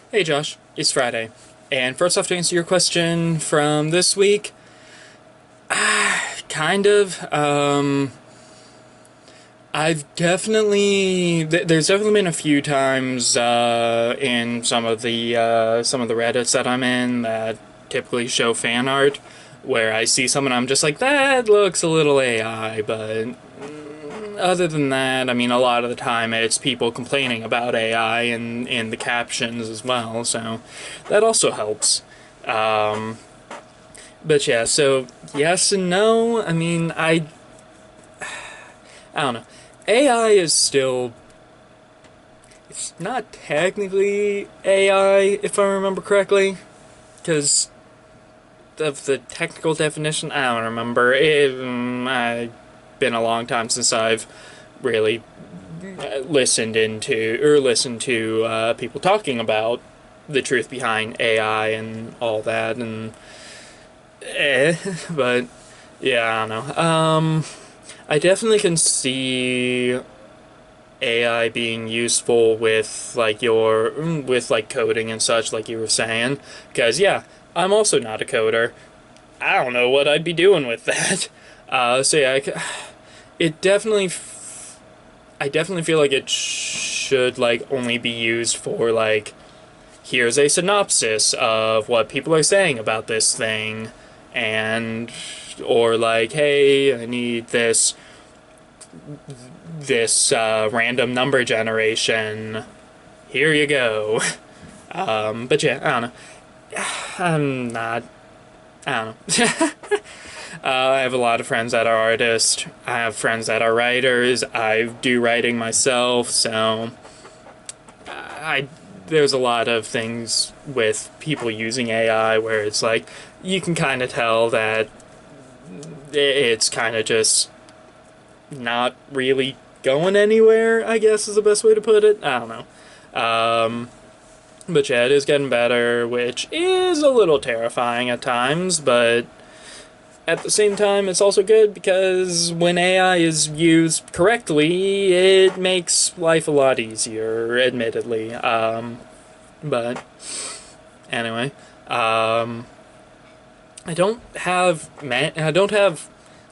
Hey Josh, it's Friday. And first off, to answer your question from this week, kind of. There's definitely been a few times in some of the Reddits that I'm in that typically show fan art where I see someone I'm just like, that looks a little AI, but other than that, I mean, a lot of the time it's people complaining about AI in the captions as well, so that also helps. Um, but yeah, so yes and no. I mean, I don't know. AI is still, it's not technically AI if I remember correctly, because of the technical definition. I don't remember. It's been a long time since I've really listened to people talking about the truth behind AI and all that, and but yeah, I don't know. I definitely can see AI being useful with like coding and such, like you were saying, because yeah, I'm also not a coder. I don't know what I'd be doing with that. So yeah, it definitely I definitely feel like it should like only be used for like here's a synopsis of what people are saying about this thing, and or like hey, I need this random number generation. Here you go. But yeah, I don't know. I'm not. I don't know. I have a lot of friends that are artists. I have friends that are writers. I do writing myself, so I there's a lot of things with people using AI where it's like you can kind of tell that it's kind of just not really going anywhere, I guess is the best way to put it. I don't know. But yeah, it is getting better, which is a little terrifying at times, but at the same time, it's also good because when AI is used correctly, it makes life a lot easier, admittedly. But anyway, um, I don't have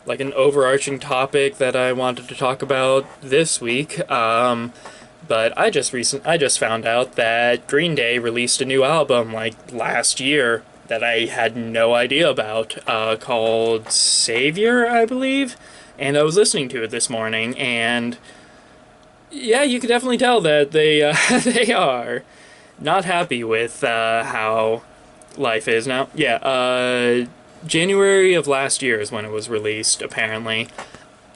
like an overarching topic that I wanted to talk about this week. But I just found out that Green Day released a new album like last year that I had no idea about, called Savior, I believe. And I was listening to it this morning, and yeah, you could definitely tell that they are not happy with how life is now. Yeah, January of last year is when it was released. Apparently,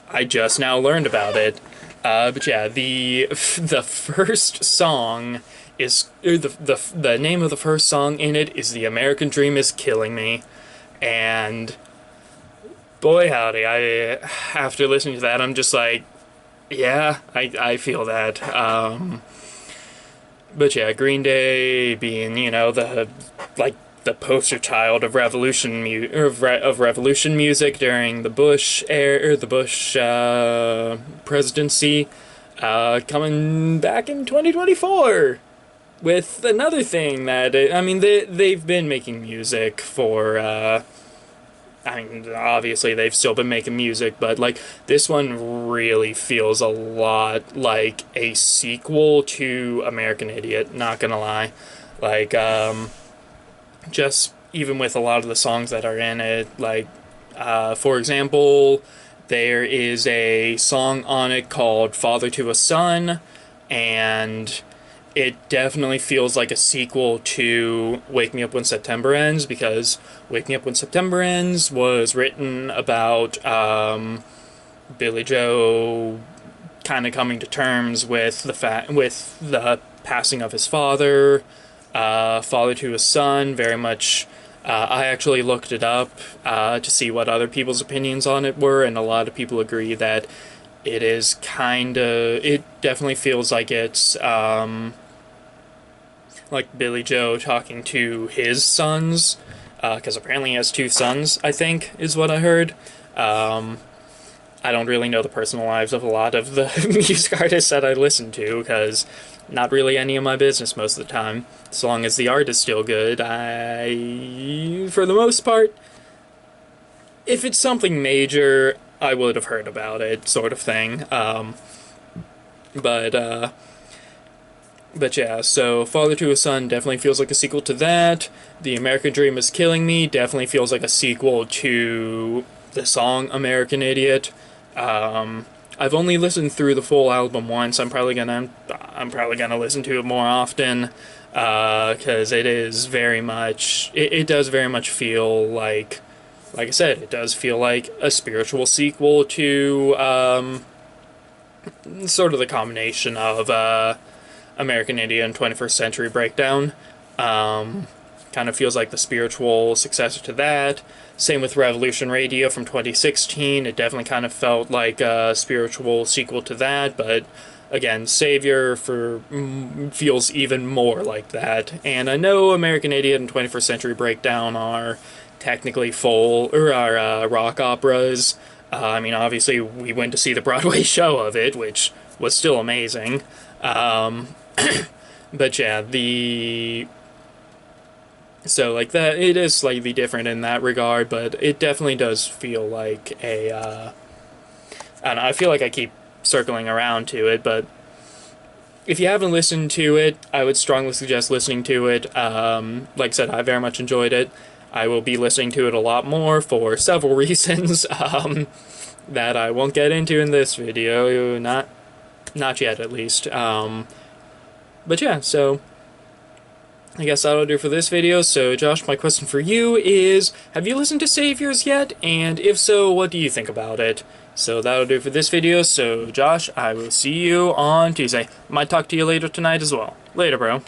I just now learned about it. But yeah, the first song is the name of the first song in it is "The American Dream Is Killing Me," and boy howdy, I after listening to that, I'm just like, yeah, I feel that. But yeah, Green Day being the like the poster child of revolution music during the Bush presidency, coming back in 2024 with another thing that I mean they've been making music for. I mean, obviously they've still been making music, but like this one really feels a lot like a sequel to American Idiot. Not gonna lie, like just even with a lot of the songs that are in it, like for example, there is a song on it called "Father to a Son," and it definitely feels like a sequel to Wake Me Up When September Ends, because Wake Me Up When September Ends was written about Billy Joe kind of coming to terms with the passing of his father, father to his son. Very much. I actually looked it up to see what other people's opinions on it were, and a lot of people agree that it is kind of. It definitely feels like Billy Joe talking to his sons, because apparently he has two sons, I think, is what I heard. Um, I don't really know the personal lives of a lot of the music artists that I listen to, because not really any of my business most of the time. As long as the art is still good, for the most part, if it's something major, I would have heard about it, sort of thing. But yeah, so Father to a Son definitely feels like a sequel to that. The American Dream is Killing Me definitely feels like a sequel to the song American Idiot. I've only listened through the full album once. I'm probably gonna listen to it more often, because it is very much. It does very much feel like I said, it does feel like a spiritual sequel to sort of the combination of American Idiot and 21st Century Breakdown. Kind of feels like the spiritual successor to that. Same with Revolution Radio from 2016. It definitely kind of felt like a spiritual sequel to that, but again, Savior feels even more like that. And I know American Idiot and 21st Century Breakdown are technically rock operas. I mean, obviously, we went to see the Broadway show of it, which was still amazing. But yeah, so like that, it is slightly different in that regard, but it definitely does feel like I don't know, I feel like I keep circling around to it, but if you haven't listened to it, I would strongly suggest listening to it. Like I said, I very much enjoyed it. I will be listening to it a lot more for several reasons that I won't get into in this video, not yet at least. But yeah, so I guess that'll do for this video. So Josh, my question for you is, have you listened to Saviors yet? And if so, what do you think about it? So that'll do for this video. So Josh, I will see you on Tuesday. Might talk to you later tonight as well. Later, bro.